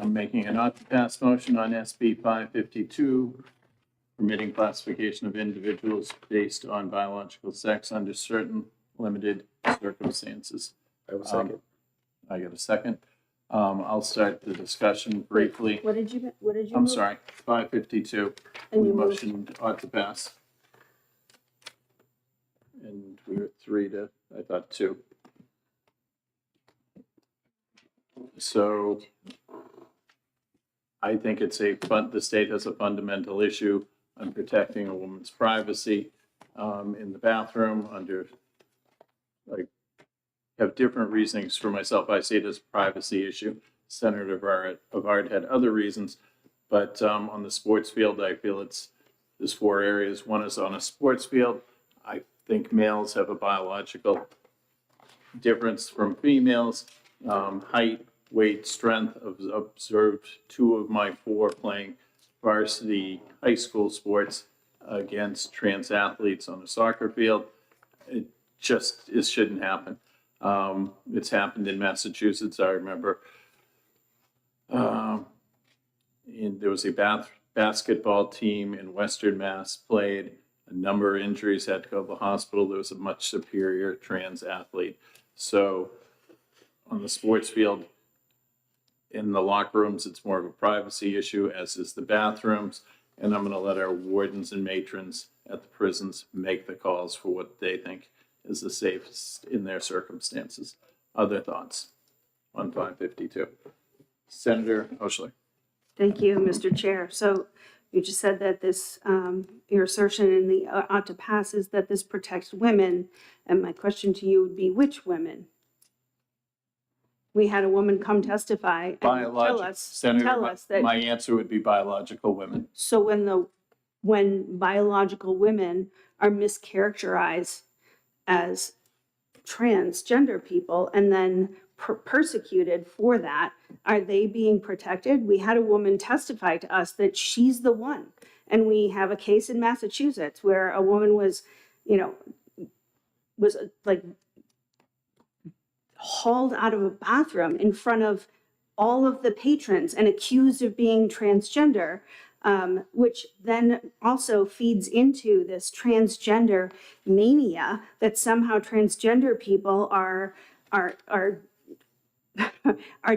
I'm making a not to pass motion on SB552, permitting classification of individuals based on biological sex under certain limited circumstances. I will second. I get a second. I'll start the discussion briefly. What did you I'm move? sorry, 552. And We you moved. motioned ought to pass. And we were 3 to, I thought, 2. So I think it's the state has a fundamental issue on protecting a woman's privacy in the bathroom under, like, have different reasonings for myself. I see it as a privacy issue. Senator Bavard had other reasons, but on the sports field, I feel there's 4 areas. One is on a sports field. I think males have a biological difference from females. Height, weight, strength. I've observed 2 of my 4 playing varsity high school sports against trans athletes on a soccer field. It shouldn't happen. It's happened in Massachusetts. I remember there was a basketball team in Western Mass played. A number of injuries, had to go to the hospital. There was a much superior trans athlete. So on the sports field, in the locker rooms, it's more of a privacy issue, as is the bathrooms. And I'm going to let our wardens and matrons at the prisons make the calls for what they think is the safest in their circumstances. Other thoughts on 552? Senator Oshler. Thank you, Mr. Chair. So you just said that this, your assertion in the ought to pass is that this protects women. And my question to you would be, which women? We had a woman come testify and tell us that. My answer would be biological women. So when biological women are mischaracterized as transgender people and then persecuted for that, are they being protected? We had a woman testify to us that she's the one. And we have a case in Massachusetts where a woman was like hauled out of a bathroom in front of all of the patrons and accused of being transgender, which then also feeds into this transgender mania that somehow transgender people are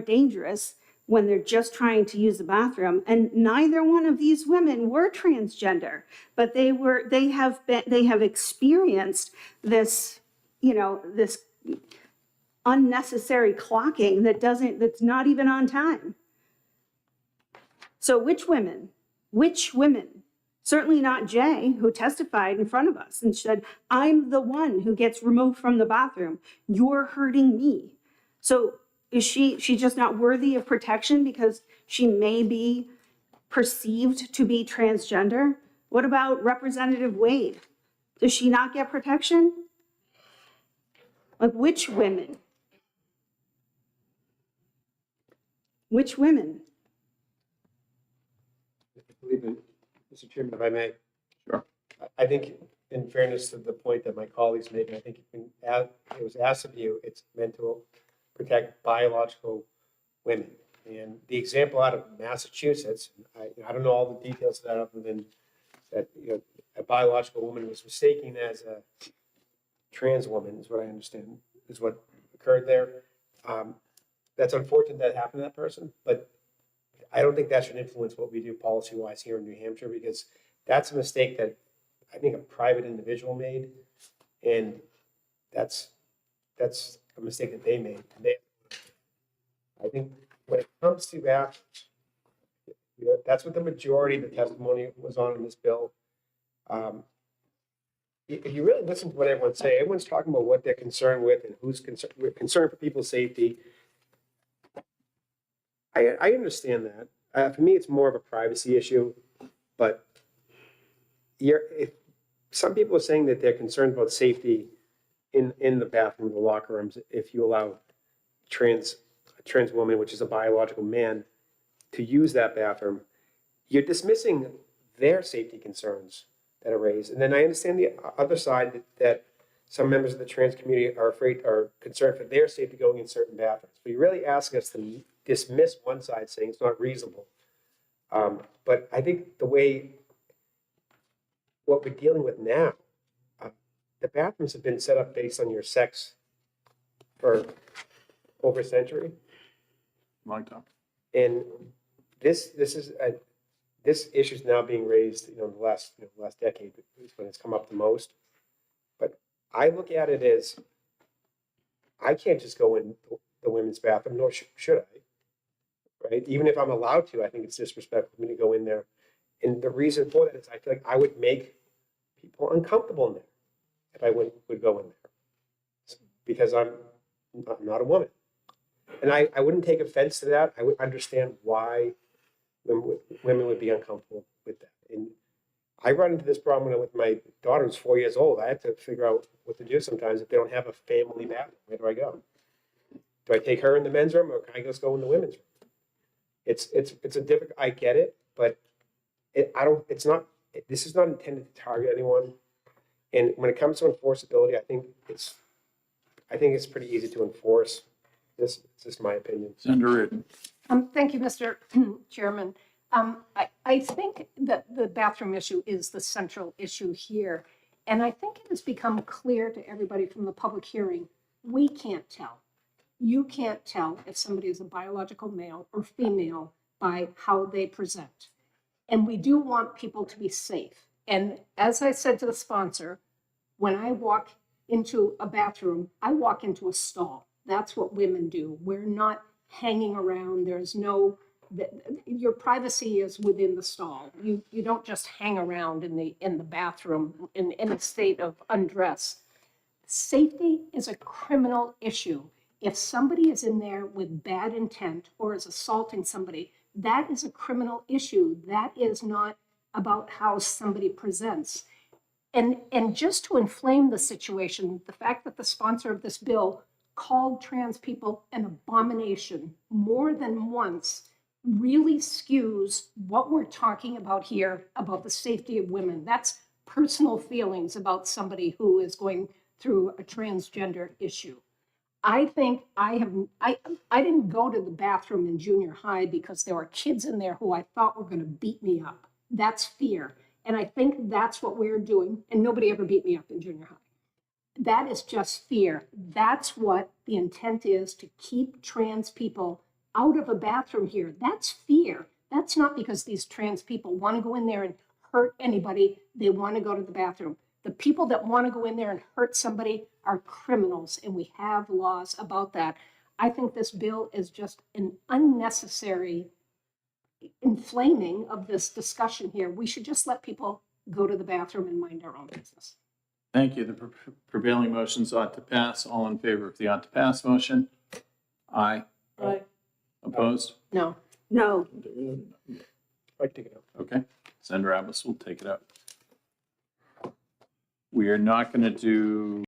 dangerous when they're just trying to use the bathroom. And neither one of these women were transgender, but they have experienced this, this unnecessary clocking that's not even on time. So which women? Certainly not Jay, who testified in front of us and said, I'm the one who gets removed from the bathroom. You're hurting me. So is she just not worthy of protection because she may be perceived to be transgender? What about Representative Wade? Does she not get protection? Like, which women? Which women? I believe it, Mr. Chairman, if I may. Sure. I think, in fairness to the point that my colleagues made, I think it was asked of you, it's meant to protect biological women. And the example out of Massachusetts, I don't know all the details of that other than that a biological woman was mistaken as a trans woman, is what I understand, is what occurred there. That's unfortunate that happened to that person, but I don't think that should influence what we do policy-wise here in New Hampshire, because that's a mistake that I think a private individual made, and that's a mistake that they made. I think when it comes to that, that's what the majority of the testimony was on in this bill. If you really listen to what everyone's saying, everyone's talking about what they're concerned with and who's concerned for people's safety. I understand that. For me, it's more of a privacy issue, but if some people are saying that they're concerned about safety in the bathroom, the locker rooms, if you allow a trans woman, which is a biological man, to use that bathroom, you're dismissing their safety concerns that are raised. And then I understand the other side that some members of the trans community are concerned for their safety going in certain bathrooms. But you're really asking us to dismiss one side saying it's not reasonable. But I think what we're dealing with now, the bathrooms have been set up based on your sex for over a century. Long time. And this issue is now being raised, in the last decade is when it's come up the most. But I look at it as I can't just go in the women's bathroom, nor should I. Right? Even if I'm allowed to, I think it's disrespectful for me to go in there. And the reason for that is I feel like I would make people uncomfortable in there if I would go in there, because I'm not a woman. And I wouldn't take offense to that. I would understand why women would be uncomfortable with that. And I run into this problem with my daughter who's 4 years old. I have to figure out what to do sometimes if they don't have a family bathroom. Where do I go? Do I take her in the men's room, or can I just go in the women's room? It's a difficult. I get it, but it's not. This is not intended to target anyone. And when it comes to enforceability, I think it's pretty easy to enforce. This is just my opinion. Senator Reardon. Thank you, Mr. Chairman. I think that the bathroom issue is the central issue here. And I think it has become clear to everybody from the public hearing, we can't tell. You can't tell if somebody is a biological male or female by how they present. And we do want people to be safe. And as I said to the sponsor, when I walk into a bathroom, I walk into a stall. That's what women do. We're not hanging around. There's no, your privacy is within the stall. You don't just hang around in the bathroom in a state of undress. Safety is a criminal issue. If somebody is in there with bad intent or is assaulting somebody, that is a criminal issue. That is not about how somebody presents. And just to inflame the situation, the fact that the sponsor of this bill called trans people an abomination more than once really skews what we're talking about here about the safety of women. That's personal feelings about somebody who is going through a transgender issue. I think I didn't go to the bathroom in junior high because there were kids in there who I thought were going to beat me up. That's fear. And I think that's what we're doing. And nobody ever beat me up in junior high. That is just fear. That's what the intent is, to keep trans people out of a bathroom here. That's fear. That's not because these trans people want to go in there and hurt anybody. They want to go to the bathroom. The people that want to go in there and hurt somebody are criminals, and we have laws about that. I think this bill is just an unnecessary inflaming of this discussion here. We should just let people go to the bathroom and mind our own business. Thank you. The prevailing motions ought to pass. All in favor of the ought to pass motion? Aye. Aye. Opposed? No. No. I'd take it out. Okay. Senator Abbas will take it up. We are not going to do